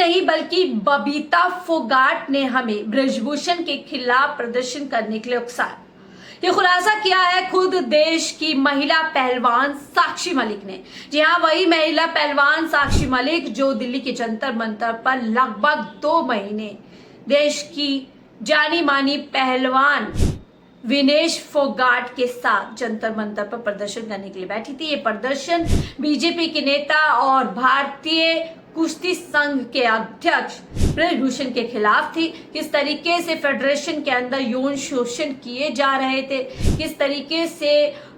नहीं बल्कि बबीता फोगाट ने हमें ब्रजभूषण के खिलाफ प्रदर्शन करने के लिए उकसाया। ये खुलासा किया है खुद देश की महिला पहलवान साक्षी मलिक ने। जी हाँ, वही महिला पहलवान साक्षी मलिक जो दिल्ली के जंतर मंतर पर लगभग 2 महीने देश की जानी मानी पहलवान विनेश फोगाट के साथ जंतर मंतर पर प्रदर्शन करने के लिए बैठी थी। ये प्रदर्शन बीजेपी के नेता और भारतीय कुश्ती संघ के अध्यक्ष ब्रजभूषण के खिलाफ थी। किस तरीके से फेडरेशन के अंदर यौन शोषण किए जा रहे थे, किस तरीके से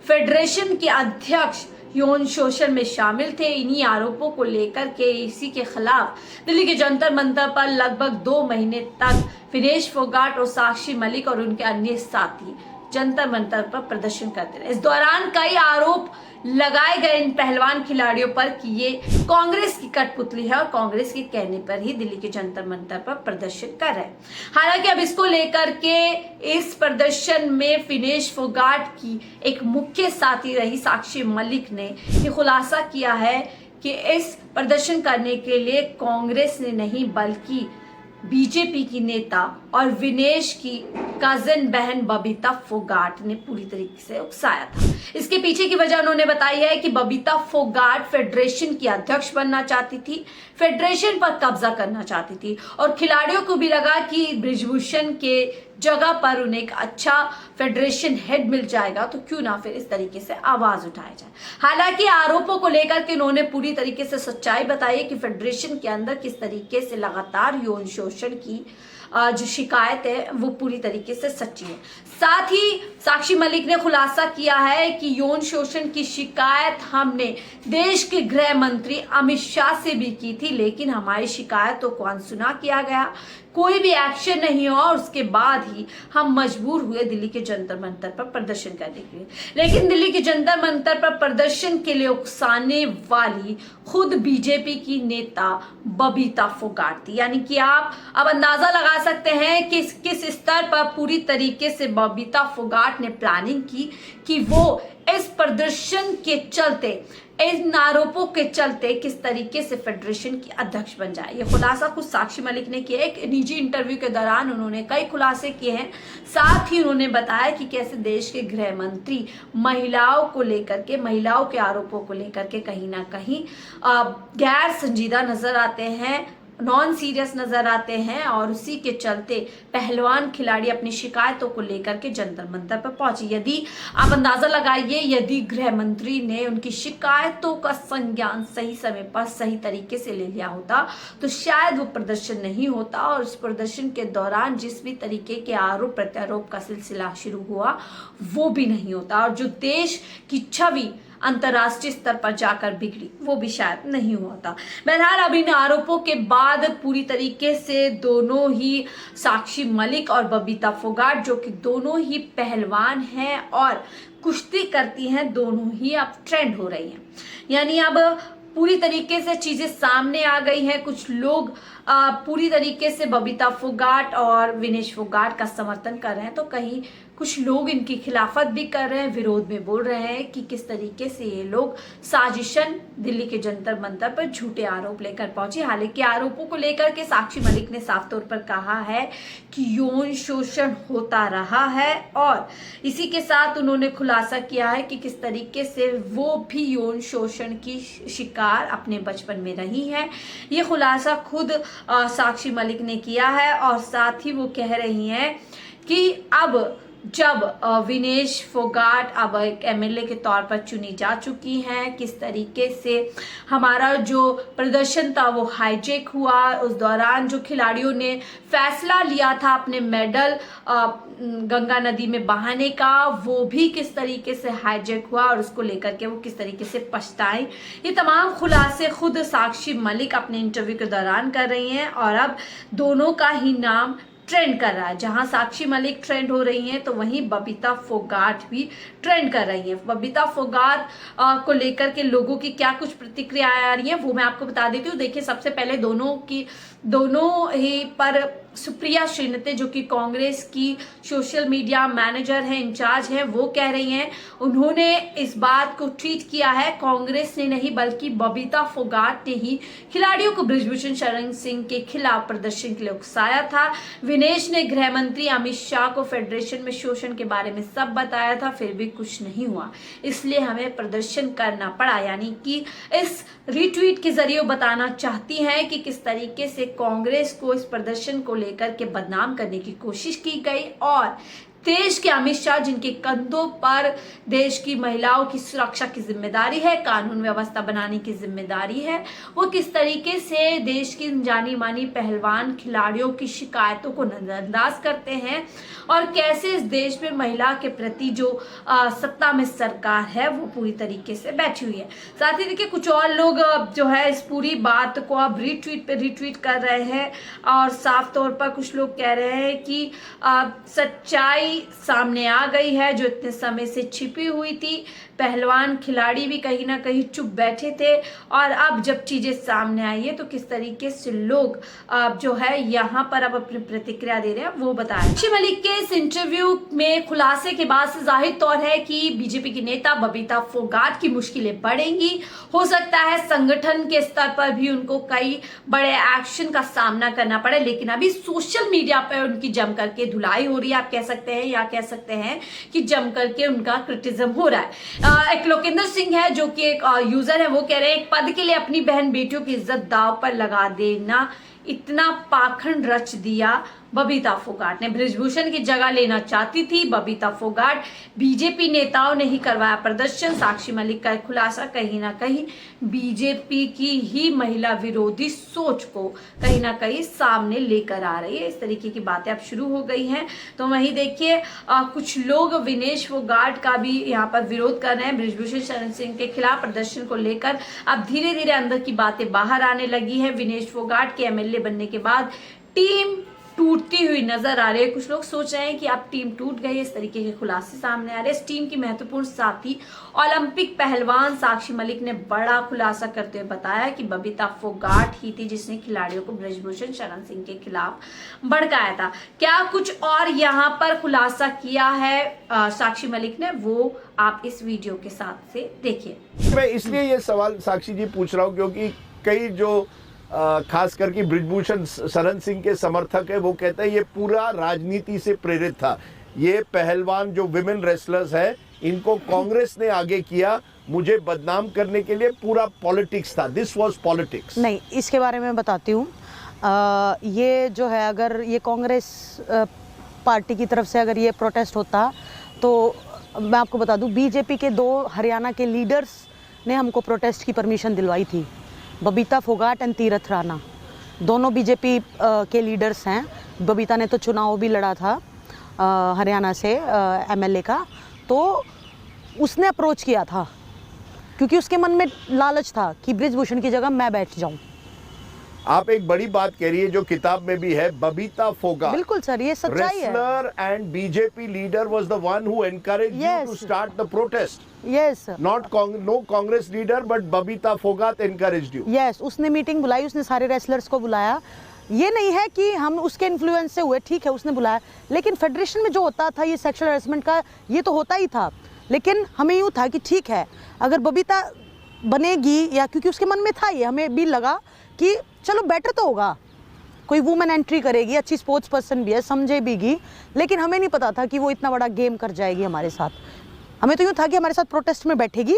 फेडरेशन के अध्यक्ष यौन शोषण में शामिल थे, इन्हीं आरोपों को लेकर के इसी के खिलाफ दिल्ली के जंतर मंतर पर लगभग 2 महीने तक विनेश फोगाट और साक्षी मलिक और उनके अन्य साथी जंतर मंतर पर प्रदर्शन करते रहे। इस दौरान कई आरोप लगाए गए इन पहलवान खिलाड़ियों पर कि ये कांग्रेस की कठपुतली है और कांग्रेस के कहने पर ही दिल्ली के जंतर मंतर पर प्रदर्शन कर रहे हैं। हालांकि अब इसको लेकर के इस प्रदर्शन में विनेश फोगाट की एक मुख्य साथी रही साक्षी मलिक ने ये खुलासा किया है कि इस प्रदर्शन करने के लिए कांग्रेस ने नहीं बल्कि बीजेपी की नेता और विनेश की कजन बहन बबीता फोगाट ने पूरी तरीके से उकसाया था। इसके पीछे की वजह उन्होंने बताई है कि बबीता फोगाट फेडरेशन की अध्यक्ष बनना चाहती थी, फेडरेशन पर कब्जा करना चाहती थी और खिलाड़ियों को भी लगा कि ब्रजभूषण के जगह पर उन्हें एक अच्छा फेडरेशन हेड मिल जाएगा तो क्यों ना फिर इस तरीके से आवाज उठाया जाए। हालांकि आरोपों को लेकर के उन्होंने पूरी तरीके से सच्चाई बताई कि फेडरेशन के अंदर किस तरीके से लगातार यौन शोषण की जो शिकायत है वो पूरी तरीके से सच्ची है। साथ ही साक्षी मलिक ने खुलासा किया है कि यौन शोषण की शिकायत हमने देश के गृह मंत्री अमित शाह से भी की थी, लेकिन हमारी शिकायतों को अनसुना किया गया, कोई भी एक्शन नहीं हुआ और उसके बाद ही हम मजबूर हुए दिल्ली के जंतर मंतर पर प्रदर्शन करने के लिए। लेकिन दिल्ली के जंतर मंतर पर प्रदर्शन के लिए उकसाने वाली खुद बीजेपी की नेता बबीता फोगाट थी। यानी कि आप अब अंदाजा लगा सकते हैं कि किस स्तर पर पूरी तरीके से बबीता फोगाट ने प्लानिंग की कि वो इस प्रदर्शन के चलते, इन आरोपों के चलते किस तरीके से फेडरेशन की अध्यक्ष बन जाए। ये खुलासा खुद साक्षी मलिक ने किया। एक निजी इंटरव्यू के दौरान उन्होंने कई खुलासे किए हैं। साथ ही उन्होंने बताया कि कैसे देश के गृह मंत्री महिलाओं को लेकर के, महिलाओं के आरोपों को लेकर के कहीं ना कहीं गैर संजीदा नजर आते हैं, नॉन सीरियस नजर आते हैं और उसी के चलते पहलवान खिलाड़ी अपनी शिकायतों को लेकर के जंतर मंतर पर पहुंची। यदि आप अंदाजा लगाइए, यदि गृह मंत्री ने उनकी शिकायतों का संज्ञान सही समय पर सही तरीके से ले लिया होता तो शायद वो प्रदर्शन नहीं होता और उस प्रदर्शन के दौरान जिस भी तरीके के आरोप प्रत्यारोप का सिलसिला शुरू हुआ वो भी नहीं होता और जो देश की छवि अंतर्राष्ट्रीय स्तर पर जाकर बिगड़ी वो भी शायद नहीं हुआ था। बहरहाल अब इन आरोपों के बाद पूरी तरीके से दोनों ही साक्षी मलिक और बबीता फोगाट जो कि दोनों ही पहलवान हैं और कुश्ती करती हैं, दोनों ही अब ट्रेंड हो रही हैं। यानी अब पूरी तरीके से चीजें सामने आ गई हैं। कुछ लोग पूरी तरीके से बबीता फोगाट और विनेश फोगाट का समर्थन कर रहे हैं तो कहीं कुछ लोग इनकी खिलाफत भी कर रहे हैं, विरोध में बोल रहे हैं कि किस तरीके से ये लोग साजिशन दिल्ली के जंतर मंतर पर झूठे आरोप लेकर पहुंचे। हालांकि आरोपों को लेकर के साक्षी मलिक ने साफ तौर पर कहा है कि यौन शोषण होता रहा है और इसी के साथ उन्होंने खुलासा किया है कि किस तरीके से वो भी यौन शोषण की शिकार अपने बचपन में रही है। ये खुलासा खुद साक्षी मलिक ने किया है और साथ ही वो कह रही हैं कि अब जब विनेश फोगाट अब एक एमएलए के तौर पर चुनी जा चुकी हैं, किस तरीके से हमारा जो प्रदर्शन था वो हाईजेक हुआ। उस दौरान जो खिलाड़ियों ने फैसला लिया था अपने मेडल गंगा नदी में बहाने का वो भी किस तरीके से हाईजेक हुआ और उसको लेकर के वो किस तरीके से पछताएं। ये तमाम खुलासे खुद साक्षी मलिक अपने इंटरव्यू के दौरान कर रही हैं और अब दोनों का ही नाम ट्रेंड कर रहा है। जहां साक्षी मलिक ट्रेंड हो रही हैं तो वहीं बबीता फोगाट भी ट्रेंड कर रही हैं। बबीता फोगाट को लेकर के लोगों की क्या कुछ प्रतिक्रिया आ रही है वो मैं आपको बता देती हूँ। देखिए, सबसे पहले दोनों ही पर सुप्रिया श्रीनते जो कि कांग्रेस की सोशल मीडिया मैनेजर है, इंचार्ज है, वो कह रही हैं। उन्होंने इस बात को ट्वीट किया है, कांग्रेस ने नहीं बल्कि बबीता फोगाट ने ही खिलाड़ियों को बृजभूषण शरण सिंह के खिलाफ प्रदर्शन के लिए उकसाया था। विनेश ने गृह मंत्री अमित शाह को फेडरेशन में शोषण के बारे में सब बताया था, फिर भी कुछ नहीं हुआ, इसलिए हमें प्रदर्शन करना पड़ा। यानी कि इस रीट्वीट के जरिए बताना चाहती हैं कि किस तरीके से कांग्रेस को इस प्रदर्शन को लेकर के बदनाम करने की कोशिश की गई और देश के अमित शाह जिनके कंधों पर देश की महिलाओं की सुरक्षा की जिम्मेदारी है, कानून व्यवस्था बनाने की जिम्मेदारी है, वो किस तरीके से देश की जानी मानी पहलवान खिलाड़ियों की शिकायतों को नजरअंदाज करते हैं और कैसे इस देश में महिला के प्रति जो सत्ता में सरकार है वो पूरी तरीके से बैठी हुई है। साथ ही देखिए कुछ और लोग जो है इस पूरी बात को अब रीट्वीट पे रीट्वीट कर रहे हैं और साफ तौर पर कुछ लोग कह रहे हैं कि सच्चाई सामने आ गई है जो इतने समय से छिपी हुई थी। पहलवान खिलाड़ी भी कहीं ना कहीं चुप बैठे थे और अब जब चीजें सामने आई है तो किस तरीके से लोग जो है यहाँ पर अब अपनी प्रतिक्रिया दे रहे हैं वो बताया। साक्षी मलिक के इस इंटरव्यू में खुलासे के बाद से जाहिर तौर है कि बीजेपी की नेता बबीता फोगाट की मुश्किलें बढ़ेंगी। हो सकता है संगठन के स्तर पर भी उनको कई बड़े एक्शन का सामना करना पड़े, लेकिन अभी सोशल मीडिया पर उनकी जम करके धुलाई हो रही है, आप कह सकते हैं, या कह सकते हैं कि जम करके उनका क्रिटिसिज्म हो रहा है। एक लोकेंद्र सिंह है जो कि एक यूजर है, वो कह रहे हैं एक पद के लिए अपनी बहन बेटियों की इज्जत दांव पर लगा देना, इतना पाखंड रच दिया। बबीता फोगाट ने बृजभूषण की जगह लेना चाहती थी। बबीता फोगाट बीजेपी नेताओं ने ही करवाया प्रदर्शन। साक्षी मलिक का खुलासा कहीं ना कहीं बीजेपी की ही महिला विरोधी सोच को कहीं ना कहीं सामने लेकर आ रही है। इस तरीके की बातें अब शुरू हो गई हैं। तो वहीं देखिए कुछ लोग विनेश फोगाट का भी यहाँ पर विरोध कर रहे हैं बृजभूषण शरण सिंह के खिलाफ प्रदर्शन को लेकर। अब धीरे धीरे अंदर की बातें बाहर आने लगी है। विनेश फोगाट के एमएलए बनने के बाद टीम टूटती हुई नजर आ रही है। कुछ लोग सोच रहे हैं कि अब टीम टूट गई, इस तरीके के खुलासे सामने आ रहे हैं। इस टीम की महत्वपूर्ण साथी ओलंपिक पहलवान साक्षी मलिक ने बड़ा खुलासा करते हुए बताया कि बबीता फोगाट ही थी जिसने खिलाड़ियों को बृजभूषण शरण सिंह के खिलाफ भड़काया था। क्या कुछ और यहाँ पर खुलासा किया है साक्षी मलिक ने, वो आप इस वीडियो के साथ से देखिए। मैं इसलिए ये सवाल साक्षी जी पूछ रहा हूँ क्योंकि कई जो खास करके बृजभूषण शरण सिंह के समर्थक है वो कहते हैं ये पूरा राजनीति से प्रेरित था। ये पहलवान जो विमेन रेसलर्स है इनको कांग्रेस ने आगे किया, मुझे बदनाम करने के लिए पूरा पॉलिटिक्स था। This was politics. नहीं, इसके बारे में बताती हूँ। ये जो है अगर ये कांग्रेस पार्टी की तरफ से अगर ये प्रोटेस्ट होता तो मैं आपको बता दूँ बीजेपी के 2 हरियाणा के लीडर्स ने हमको प्रोटेस्ट की परमिशन दिलवाई थी। बबीता फोगाट एंड तीरथ राणा दोनों बीजेपी के लीडर्स हैं। बबीता ने तो चुनाव भी लड़ा था हरियाणा से एमएलए का, तो उसने अप्रोच किया था क्योंकि उसके मन में लालच था कि बृजभूषण की जगह मैं बैठ जाऊं। आप एक बड़ी बात कह रही है जो किताब में भी है, बबीता फोगाट। बिल्कुल सर, ये सच्चाई है। Wrestler and BJP leader was the one who encouraged you to start the protest. Yes, not no Congress leader but Babita Phogat encouraged you. Yes, उसने मीटिंग बुलाई, उसने सारे रेसलर्स को बुलाया। ये नहीं है कि हम उसके इन्फ्लुएंस से हुए, ठीक है उसने बुलाया, लेकिन फेडरेशन में जो होता था ये सेक्सुअल हैरेसमेंट का ये तो होता ही था। लेकिन हमें यूँ था कि ठीक है अगर बबीता बनेगी, या क्योंकि उसके मन में था ये, हमें भी लगा कि चलो बेटर तो होगा, कोई वुमेन एंट्री करेगी, अच्छी स्पोर्ट्स पर्सन भी है, समझे बीगी। लेकिन हमें नहीं पता था कि वो इतना बड़ा गेम कर जाएगी हमारे साथ। हमें तो यूँ था कि हमारे साथ प्रोटेस्ट में बैठेगी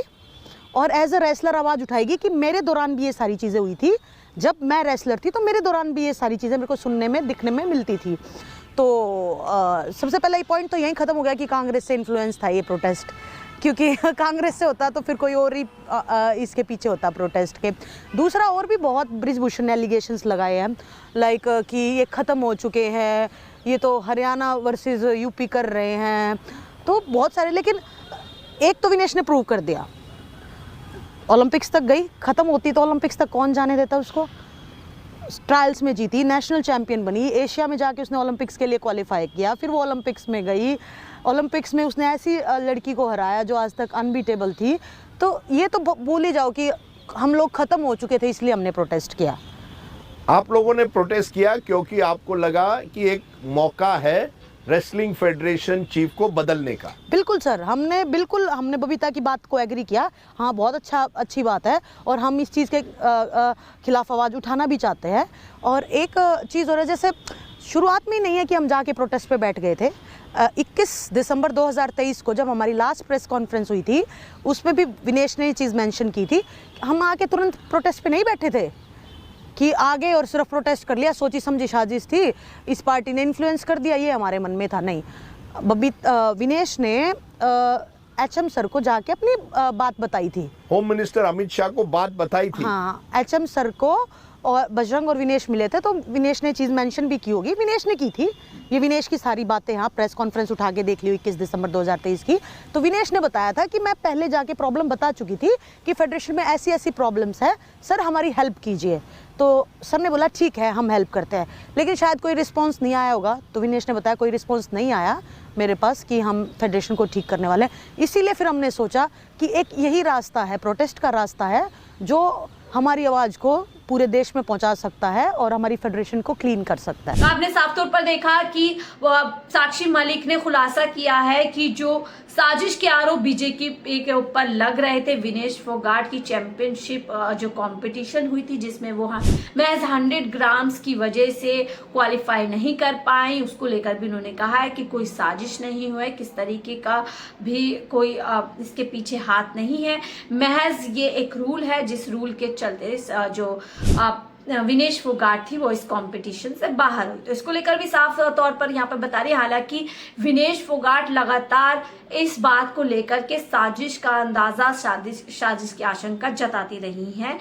और एज अ रेसलर आवाज़ उठाएगी कि मेरे दौरान भी ये सारी चीज़ें हुई थी, जब मैं रेसलर थी तो मेरे दौरान भी ये सारी चीज़ें मेरे को सुनने में दिखने में मिलती थी। तो सबसे पहला ये पॉइंट तो यहीं ख़त्म हो गया कि कांग्रेस से इन्फ्लुएंस था ये प्रोटेस्ट, क्योंकि कांग्रेस से होता तो फिर कोई और ही इसके पीछे होता प्रोटेस्ट के। दूसरा और भी बहुत बृजभूषण ने एलिगेशंस लगाए हैं, लाइक कि ये ख़त्म हो चुके हैं, ये तो हरियाणा वर्सेस यूपी कर रहे हैं, तो बहुत सारे। लेकिन एक तो विनेश ने प्रूव कर दिया, ओलंपिक्स तक गई, ख़त्म होती तो ओलंपिक्स तक कौन जाने देता उसको। ट्रायल्स में जीती, नेशनल चैंपियन बनी, एशिया में जाके उसने ओलंपिक्स के लिए क्वालिफाई किया, फिर वो ओलंपिक्स में गई, ओलंपिक्स में उसने ऐसी लड़की को हराया जो आज तक अनबीटेबल थी। तो ये तो भूल ही जाओ कि हम लोग ख़त्म हो चुके थे इसलिए हमने प्रोटेस्ट किया। आप लोगों ने प्रोटेस्ट किया क्योंकि आपको लगा कि एक मौका है रेसलिंग फेडरेशन चीफ को बदलने का। बिल्कुल सर, हमने बबीता की बात को एग्री किया। हाँ, बहुत अच्छी बात है और हम इस चीज़ के खिलाफ आवाज़ उठाना भी चाहते हैं। और एक चीज़ हो रहा है, जैसे शुरुआत में ही नहीं है कि हम जाके प्रोटेस्ट पे बैठ गए थे। 21 दिसंबर 2023 को जब हमारी लास्ट प्रेस कॉन्फ्रेंस हुई थी, उसमें भी विनेश ने ये चीज़ मेंशन की थी। हम आके तुरंत प्रोटेस्ट पे नहीं बैठे थे कि आ गए और सिर्फ प्रोटेस्ट कर लिया, सोची समझी साजिश थी, इस पार्टी ने इन्फ्लुएंस कर दिया, ये हमारे मन में था। नहीं, विनेश ने HM सर को जाके अपनी बात बताई थी। होम मिनिस्टर अमित शाह को बात बताई थी। हाँ, HM सर को और बजरंग और विनेश मिले थे, तो विनेश ने चीज़ मेंशन भी की होगी, विनेश ने की थी। ये विनेश की सारी बातें, हाँ, प्रेस कॉन्फ्रेंस उठा के देख ली 21 दिसंबर 2023 की। तो विनेश ने बताया था कि मैं पहले जाके प्रॉब्लम बता चुकी थी कि फेडरेशन में ऐसी ऐसी प्रॉब्लम्स है, सर हमारी हेल्प कीजिए। तो सर ने बोला ठीक है, हम हेल्प करते हैं, लेकिन शायद कोई रिस्पॉन्स नहीं आया होगा। तो विनेश ने बताया कोई रिस्पॉन्स नहीं आया मेरे पास कि हम फेडरेशन को ठीक करने वाले हैं। इसीलिए फिर हमने सोचा कि एक यही रास्ता है, प्रोटेस्ट का रास्ता है, जो हमारी आवाज़ को पूरे देश में पहुंचा सकता है और हमारी फेडरेशन को क्लीन कर सकता है। आपने साफ तौर पर देखा कि साक्षी मलिक ने खुलासा किया है कि जो साजिश के आरोप बीजेपी के ऊपर लग रहे थे, विनेश फोगाट की चैंपियनशिप जो कंपटीशन हुई थी जिसमें वो महज 100 ग्राम्स की वजह से क्वालिफाई नहीं कर पाई, उसको लेकर भी उन्होंने कहा है कि कोई साजिश नहीं हुआ है, किस तरीके का भी कोई इसके पीछे हाथ नहीं है, महज ये एक रूल है जिस रूल के चलते जो विनेश फोगाट थी वो इस कंपटीशन से बाहर हुई। तो इसको लेकर भी साफ तौर पर यहाँ पर बता रही है। हालांकि विनेश फोगाट लगातार इस बात को लेकर के साजिश का अंदाजा, साजिश की आशंका जताती रही हैं।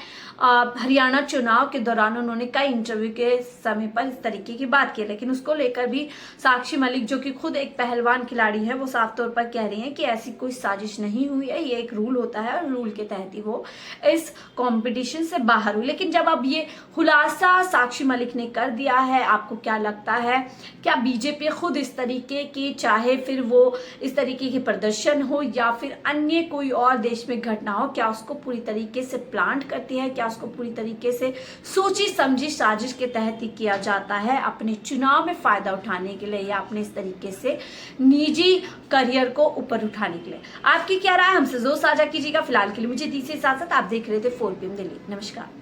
हरियाणा चुनाव के दौरान उन्होंने कई इंटरव्यू के समय पर इस तरीके की बात की, लेकिन उसको लेकर भी साक्षी मलिक, जो कि खुद एक पहलवान खिलाड़ी है, वो साफ तौर पर कह रही हैं कि ऐसी कोई साजिश नहीं हुई है, ये एक रूल होता है और रूल के तहत ही वो इस कंपटीशन से बाहर हुई। लेकिन जब अब ये खुलासा साक्षी मलिक ने कर दिया है, आपको क्या लगता है, क्या बीजेपी खुद इस तरीके की, चाहे फिर वो इस तरीके की प्रदर्शन हो या फिर अन्य कोई और देश में घटना हो, क्या उसको पूरी तरीके से प्लांट करती है, क्या उसको पूरी तरीके से सोची समझी साजिश के तहत ही किया जाता है अपने चुनाव में फायदा उठाने के लिए या अपने इस तरीके से निजी करियर को ऊपर उठाने के लिए? आपकी क्या राय हमसे जरूर साझा कीजिएगा। फिलहाल के लिए मुझे दीजिए इजाजत। आप देख रहे थे 4PM दिल्ली। नमस्कार।